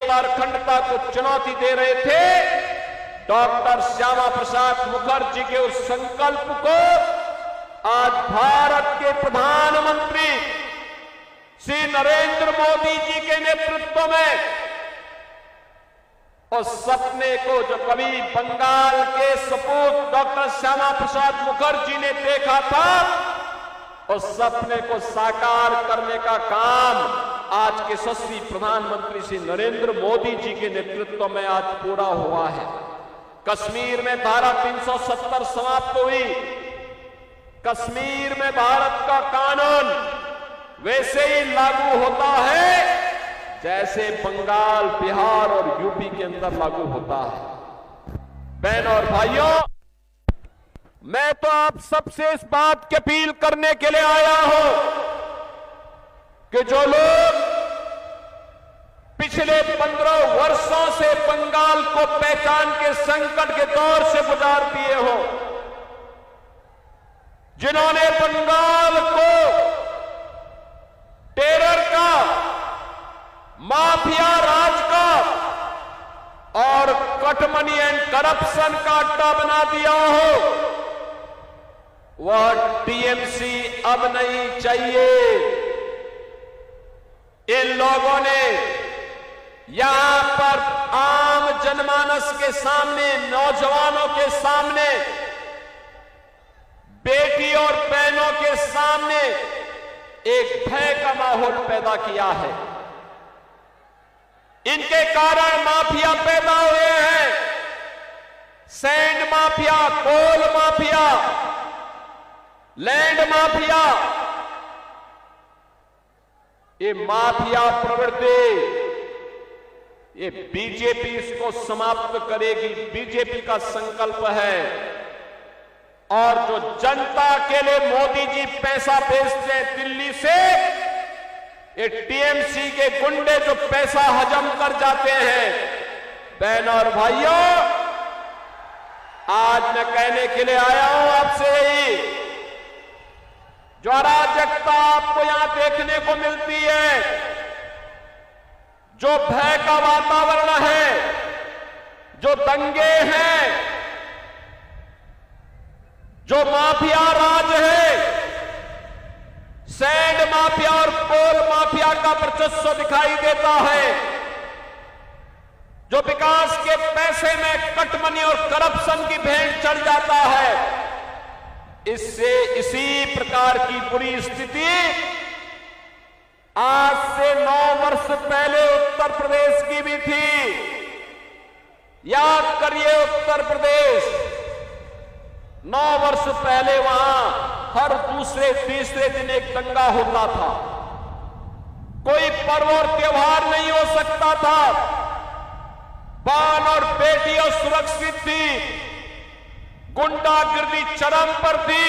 और अखंडता को चुनौती दे रहे थे, डॉक्टर श्यामा प्रसाद मुखर्जी के उस संकल्प को आज भारत के प्रधानमंत्री श्री नरेंद्र मोदी जी के नेतृत्व में उस सपने को जो कभी बंगाल के सपूत डॉक्टर श्यामा प्रसाद मुखर्जी ने देखा था, उस सपने को साकार करने का काम आज के यशस्वी प्रधानमंत्री श्री नरेंद्र मोदी जी के नेतृत्व में आज पूरा हुआ है। कश्मीर में धारा 370 समाप्त हुई। कश्मीर में भारत का कानून वैसे ही लागू होता है जैसे बंगाल, बिहार और यूपी के अंदर लागू होता है। बहनों और भाइयों, मैं तो आप सबसे इस बात की अपील करने के लिए आया हूं कि जो लोग पिछले 15 वर्षों से बंगाल को पहचान के संकट के दौर से गुजार दिए हो, जिन्होंने बंगाल को टेरर का, माफिया राज का और कटमनी एंड करप्शन का अड्डा बना दिया हो, वह टीएमसी अब नहीं चाहिए। इन लोगों ने यहां पर आम जनमानस के सामने, नौजवानों के सामने, बेटी और बहनों के सामने एक भय का माहौल पैदा किया है। इनके कारण माफिया पैदा हुए हैं, सैंड माफिया, कोल माफिया, लैंड माफिया। ये माफिया प्रवृत्ति, ये बीजेपी इसको समाप्त करेगी। बीजेपी का संकल्प है। और जो जनता के लिए मोदी जी पैसा भेजते हैं दिल्ली से, ये टीएमसी के गुंडे जो पैसा हजम कर जाते हैं। बहनों और भाइयों, आज मैं कहने के लिए आया हूं आपसे यही, जो अराजकता आपको यहां देखने को मिलती है, जो भय का वातावरण है, जो दंगे हैं, जो माफिया राज है, सैंड माफिया और कोल माफिया का वर्चस्व दिखाई देता है, जो विकास के पैसे में कटमनी और करप्शन की भेंट चढ़ जाता है, इससे इसी प्रकार की बुरी स्थिति आज से 9 वर्ष पहले उत्तर प्रदेश की भी थी। याद करिए, उत्तर प्रदेश 9 वर्ष पहले वहां हर दूसरे तीसरे दिन एक दंगा होता था। कोई पर्व और त्योहार नहीं हो सकता था। बान और बेटियां सुरक्षित थी, गुंडागिर्दी चरम पर थी,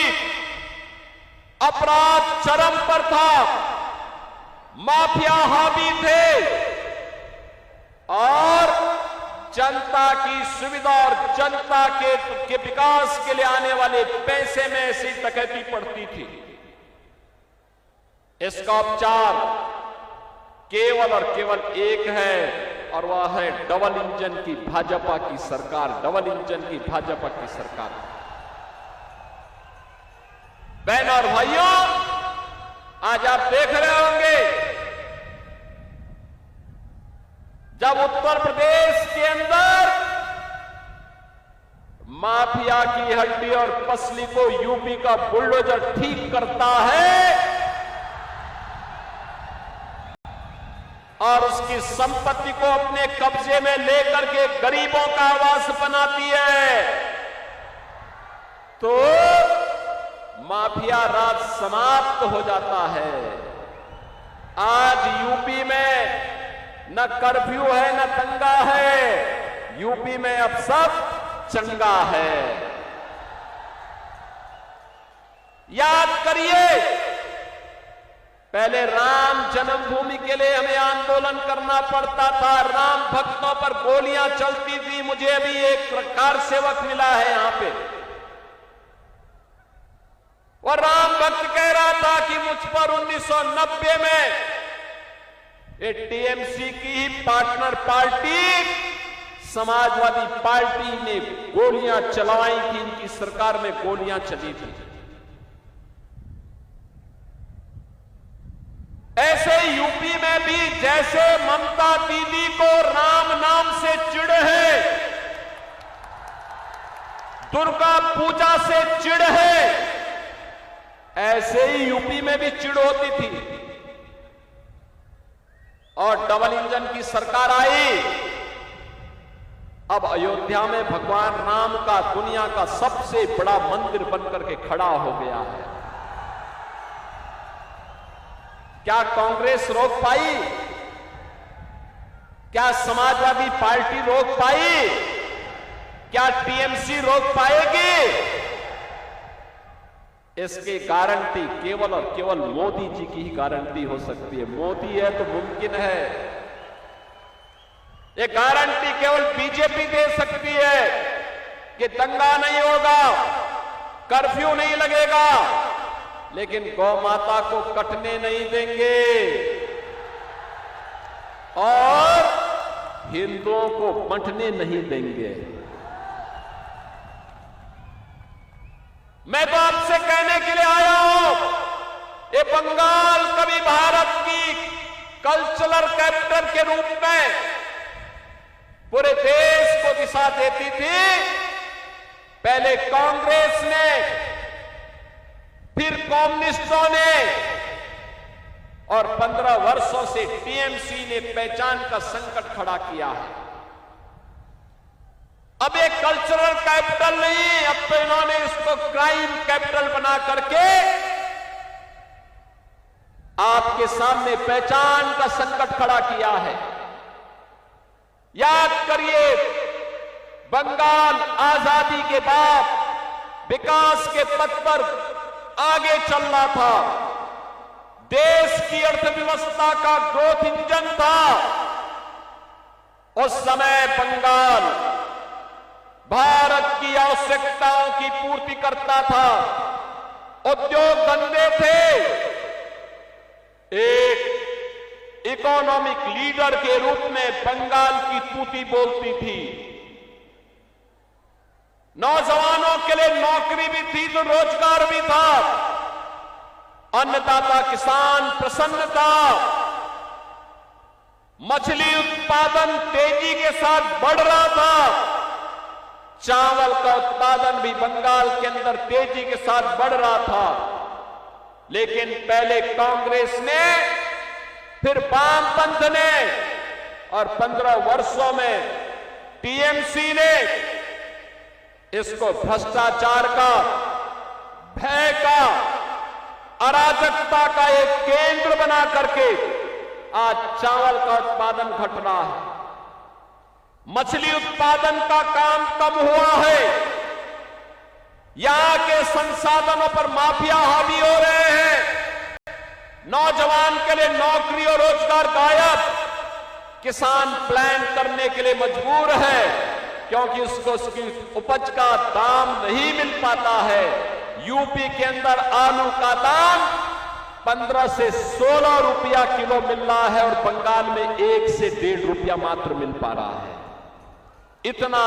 अपराध चरम पर था, माफिया हावी थे और जनता की सुविधा और जनता के विकास के लिए आने वाले पैसे में ऐसी डकैती पड़ती थी। इसका उपचार केवल और केवल एक है, और वह है डबल इंजन की भाजपा की सरकार। डबल इंजन की भाजपा की सरकार। बहनों और भाइयों, आज आप देख रहे होंगे, जब उत्तर प्रदेश के अंदर माफिया की हड्डी और पसली को यूपी का बुलडोजर ठीक करता है और उसकी संपत्ति को अपने कब्जे में लेकर के गरीबों का आवास बनाती है, तो माफिया राज समाप्त हो जाता है। आज यूपी में न कर्फ्यू है न दंगा है, यूपी में अब सब चंगा है। याद करिए, पहले राम जन्मभूमि के लिए हमें आंदोलन करना पड़ता था, राम भक्तों पर गोलियां चलती थी। मुझे अभी एक कार सेवक मिला है यहां पे, और राम भक्त कह रहा था कि मुझ पर 1990 में ये टीएमसी की ही पार्टनर पार्टी समाजवादी पार्टी ने गोलियां चलवाई थी, इनकी सरकार में गोलियां चली थी। ऐसे यूपी में भी जैसे ममता दीदी को राम नाम से चिढ़ है, दुर्गा पूजा से चिढ़ है, ऐसे ही यूपी में भी चिढ़ होती थी। और डबल इंजन की सरकार आई। अब अयोध्या में भगवान राम का दुनिया का सबसे बड़ा मंदिर बनकर के खड़ा हो गया है। क्या कांग्रेस रोक पाई? क्या समाजवादी पार्टी रोक पाई? क्या टीएमसी रोक पाएगी? इसकी गारंटी केवल और केवल मोदी जी की ही गारंटी हो सकती है। मोदी है तो मुमकिन है। ये गारंटी केवल बीजेपी दे सकती है कि दंगा नहीं होगा, कर्फ्यू नहीं लगेगा, लेकिन गौ माता को कटने नहीं देंगे और हिंदुओं को बंटने नहीं देंगे। मैं तो आपसे कहने के लिए आया हूं, ये बंगाल कभी भारत की कल्चरल कैपिटल के रूप में पूरे देश को दिशा देती थी। पहले कांग्रेस ने, फिर कम्युनिस्टों ने और 15 वर्षों से टीएमसी ने पहचान का संकट खड़ा किया है। अब ये कल्चरल कैपिटल नहीं, अब तो इन्होंने इसको क्राइम कैपिटल बना करके आपके सामने पहचान का संकट खड़ा किया है। याद करिए, बंगाल आजादी के बाद विकास के पथ पर आगे चल रहा था, देश की अर्थव्यवस्था का ग्रोथ इंजन था। उस समय बंगाल भारत की आवश्यकताओं की पूर्ति करता था, उद्योग धंधे थे, एक इकोनॉमिक लीडर के रूप में बंगाल की तूती बोलती थी। नौजवानों के लिए नौकरी भी थी तो रोजगार भी था। अन्नदाता किसान प्रसन्न था। मछली उत्पादन तेजी के साथ बढ़ रहा था। चावल का उत्पादन भी बंगाल के अंदर तेजी के साथ बढ़ रहा था। लेकिन पहले कांग्रेस ने, फिर वामपंथ ने और 15 वर्षों में टीएमसी ने इसको भ्रष्टाचार का, भय का, अराजकता का एक केंद्र बना करके आज चावल का उत्पादन घट रहा है, मछली उत्पादन का काम कम हुआ है, यहां के संसाधनों पर माफिया हावी हो रहे हैं, नौजवान के लिए नौकरी और रोजगार गायब, किसान प्लान करने के लिए मजबूर है क्योंकि उसको उसकी उपज का दाम नहीं मिल पाता है। यूपी के अंदर आलू का दाम 15 से 16 रुपया किलो मिल रहा है और बंगाल में 1 से 1.5 रुपया मात्र मिल पा रहा है। इतना